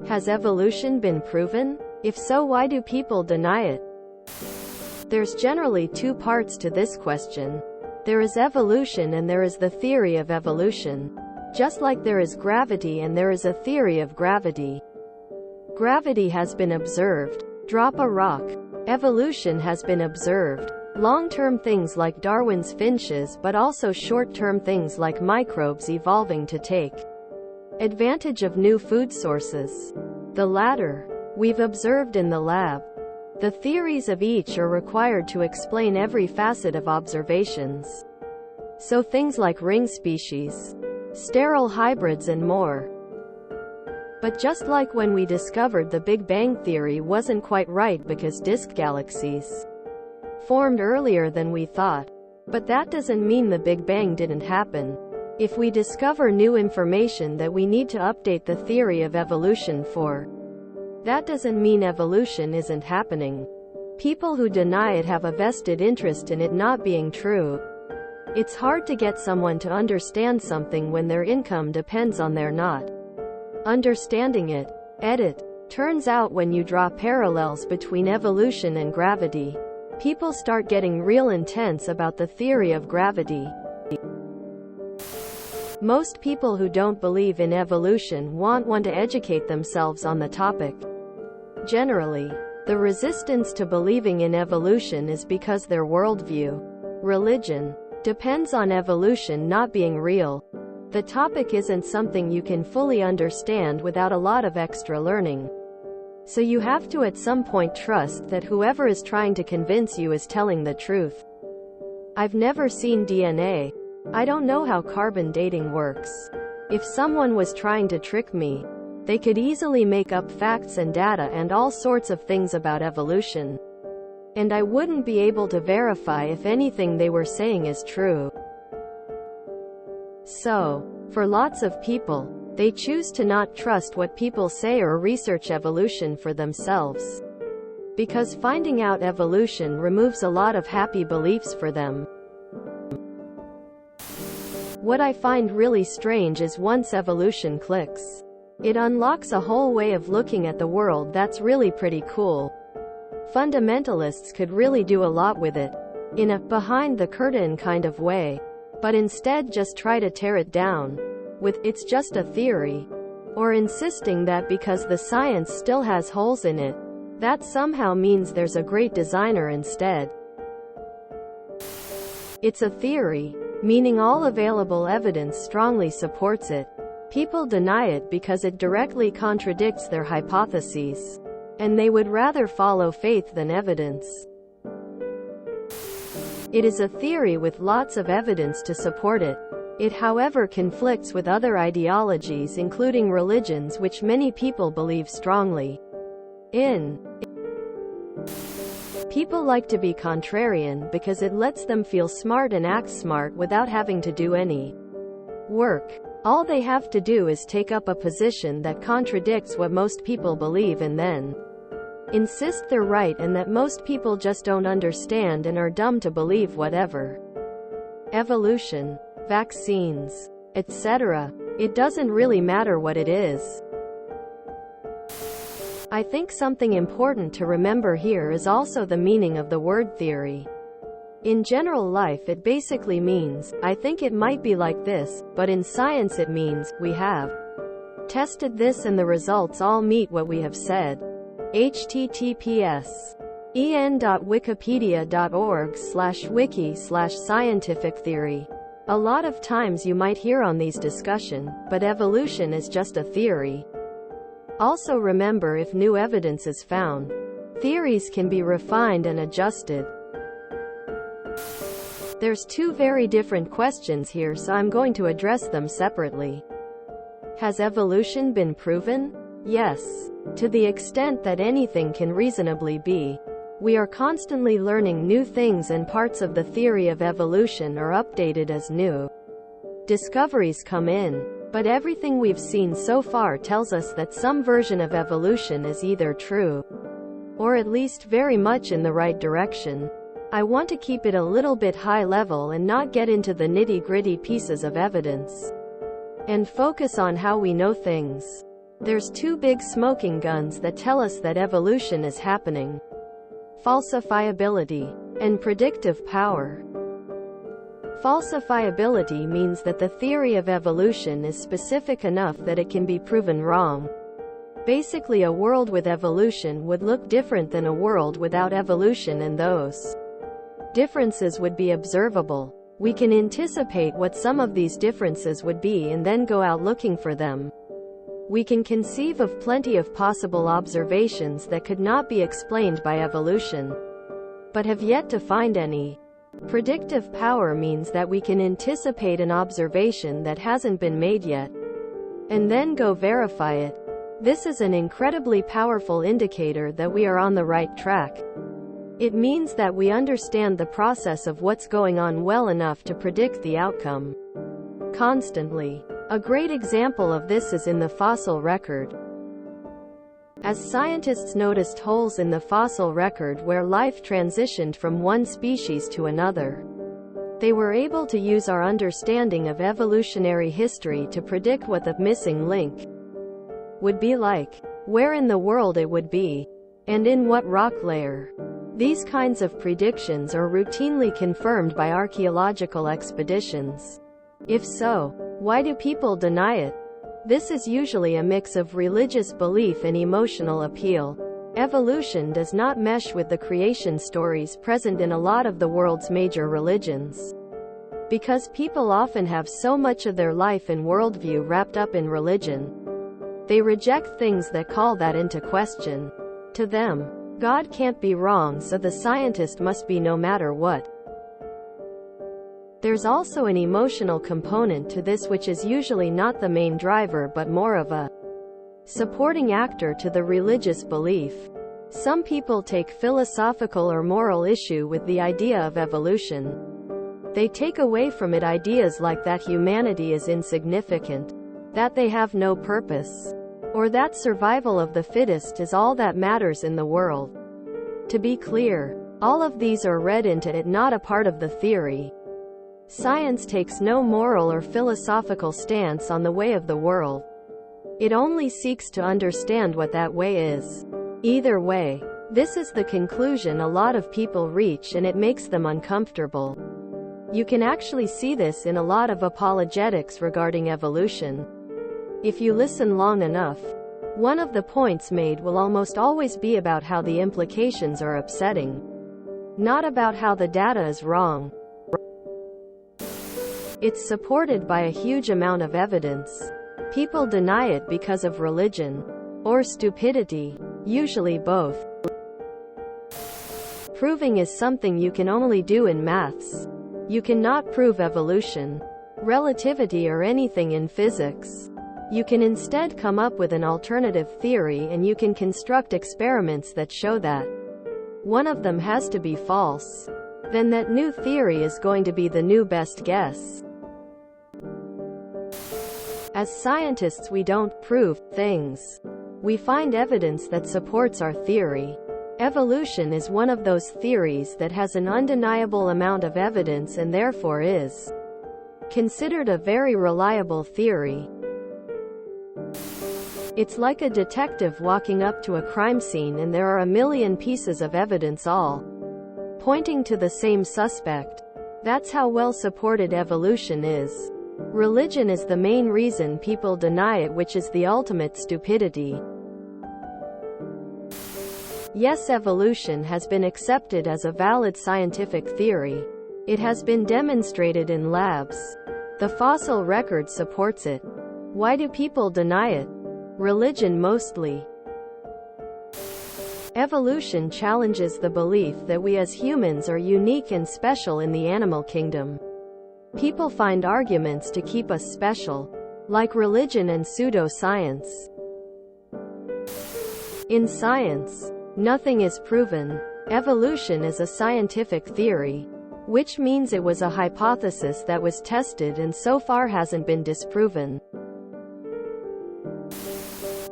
Has evolution been proven? If so, why do people deny it? There's generally two parts to this question. There is evolution and there is the theory of evolution. Just like there is gravity and there is a theory of gravity. Gravity has been observed. Drop a rock. Evolution has been observed. Long-term things like Darwin's finches, but also short-term things like microbes evolving to take advantage of new food sources. The latter, we've observed in the lab. The theories of each are required to explain every facet of observations. So things like ring species, sterile hybrids and more. But just like when we discovered the Big Bang theory wasn't quite right because disk galaxies formed earlier than we thought. But that doesn't mean the Big Bang didn't happen. If we discover new information that we need to update the theory of evolution for, that doesn't mean evolution isn't happening. People who deny it have a vested interest in it not being true. It's hard to get someone to understand something when their income depends on their not understanding it. Edit. Turns out when you draw parallels between evolution and gravity, people start getting real intense about the theory of gravity. Most people who don't believe in evolution want one to educate themselves on the topic. Generally, the resistance to believing in evolution is because their worldview, religion, depends on evolution not being real. The topic isn't something you can fully understand without a lot of extra learning. So you have to at some point trust that whoever is trying to convince you is telling the truth. I've never seen DNA. I don't know how carbon dating works. If someone was trying to trick me, they could easily make up facts and data and all sorts of things about evolution. And I wouldn't be able to verify if anything they were saying is true. So, for lots of people, they choose to not trust what people say or research evolution for themselves. Because finding out evolution removes a lot of happy beliefs for them. What I find really strange is once evolution clicks, it unlocks a whole way of looking at the world that's really pretty cool. Fundamentalists could really do a lot with it, in a behind-the-curtain kind of way, but instead just try to tear it down, with "it's just a theory," or insisting that because the science still has holes in it, that somehow means there's a great designer instead. It's a theory, meaning all available evidence strongly supports it. People deny it because it directly contradicts their hypotheses, and they would rather follow faith than evidence. It is a theory with lots of evidence to support it. It, however, conflicts with other ideologies including religions which many people believe strongly in. People like to be contrarian because it lets them feel smart and act smart without having to do any work. All they have to do is take up a position that contradicts what most people believe and then insist they're right and that most people just don't understand and are dumb to believe whatever. Evolution, vaccines, etc. It doesn't really matter what it is. I think something important to remember here is also the meaning of the word theory. In general life it basically means, I think it might be like this, but in science it means, we have tested this and the results all meet what we have said. https://en.wikipedia.org/wiki/scientific theory. A lot of times you might hear on these discussion, but evolution is just a theory. Also remember, if new evidence is found, theories can be refined and adjusted. There's two very different questions here, so I'm going to address them separately. Has evolution been proven? Yes. To the extent that anything can reasonably be. We are constantly learning new things and parts of the theory of evolution are updated as new discoveries come in. But everything we've seen so far tells us that some version of evolution is either true, or at least very much in the right direction. I want to keep it a little bit high level and not get into the nitty-gritty pieces of evidence, and focus on how we know things. There's two big smoking guns that tell us that evolution is happening: falsifiability and predictive power. Falsifiability means that the theory of evolution is specific enough that it can be proven wrong. Basically, a world with evolution would look different than a world without evolution, and those differences would be observable. We can anticipate what some of these differences would be and then go out looking for them. We can conceive of plenty of possible observations that could not be explained by evolution, but have yet to find any. Predictive power means that we can anticipate an observation that hasn't been made yet, and then go verify it. This is an incredibly powerful indicator that we are on the right track. It means that we understand the process of what's going on well enough to predict the outcome constantly. A great example of this is in the fossil record. As scientists noticed holes in the fossil record where life transitioned from one species to another, they were able to use our understanding of evolutionary history to predict what the missing link would be like, where in the world it would be, and in what rock layer. These kinds of predictions are routinely confirmed by archaeological expeditions. If so, why do people deny it? This is usually a mix of religious belief and emotional appeal. Evolution does not mesh with the creation stories present in a lot of the world's major religions. Because people often have so much of their life and worldview wrapped up in religion, they reject things that call that into question. To them, God can't be wrong, so the scientist must be no matter what. There's also an emotional component to this, which is usually not the main driver but more of a supporting actor to the religious belief. Some people take philosophical or moral issue with the idea of evolution. They take away from it ideas like that humanity is insignificant, that they have no purpose, or that survival of the fittest is all that matters in the world. To be clear, all of these are read into it, not a part of the theory. Science takes no moral or philosophical stance on the way of the world. It only seeks to understand what that way is. Either way, this is the conclusion a lot of people reach, and it makes them uncomfortable. You can actually see this in a lot of apologetics regarding evolution. If you listen long enough, one of the points made will almost always be about how the implications are upsetting, not about how the data is wrong. It's supported by a huge amount of evidence. People deny it because of religion or stupidity, usually both. Proving is something you can only do in maths. You cannot prove evolution, relativity, or anything in physics. You can instead come up with an alternative theory, and you can construct experiments that show that one of them has to be false. Then that new theory is going to be the new best guess. As scientists, we don't prove things. We find evidence that supports our theory. Evolution is one of those theories that has an undeniable amount of evidence and therefore is considered a very reliable theory. It's like a detective walking up to a crime scene and there are a million pieces of evidence all pointing to the same suspect. That's how well supported evolution is. Religion is the main reason people deny it, which is the ultimate stupidity. Yes, evolution has been accepted as a valid scientific theory. It has been demonstrated in labs. The fossil record supports it. Why do people deny it? Religion mostly. Evolution challenges the belief that we as humans are unique and special in the animal kingdom. People find arguments to keep us special, like religion and pseudoscience. In science, nothing is proven. Evolution is a scientific theory, which means it was a hypothesis that was tested and so far hasn't been disproven.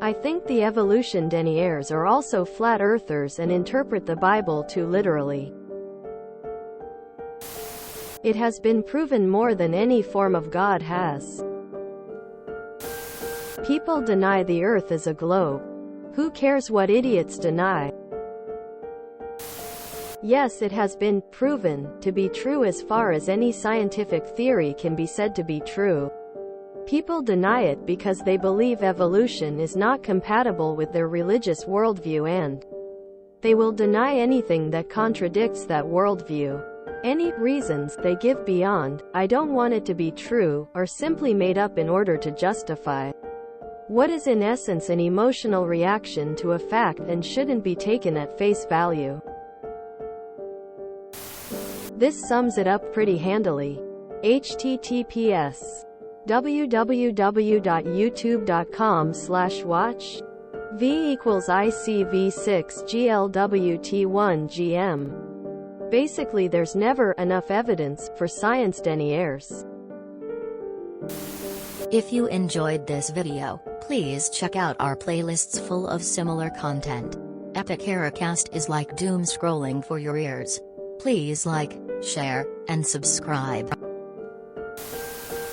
I think the evolution deniers are also flat earthers and interpret the Bible too literally. It has been proven more than any form of God has. People deny the Earth is a globe. Who cares what idiots deny? Yes, it has been proven to be true as far as any scientific theory can be said to be true. People deny it because they believe evolution is not compatible with their religious worldview, and they will deny anything that contradicts that worldview. Any reasons they give beyond, "I don't want it to be true," are simply made up in order to justify what is in essence an emotional reaction to a fact and shouldn't be taken at face value. This sums it up pretty handily. https://www.youtube.com/watch v=ICV6GLWT1GM. Basically, there's never enough evidence for science deniers. If you enjoyed this video, please check out our playlists full of similar content. Epic Heracast is like doom scrolling for your ears. Please like, share, and subscribe.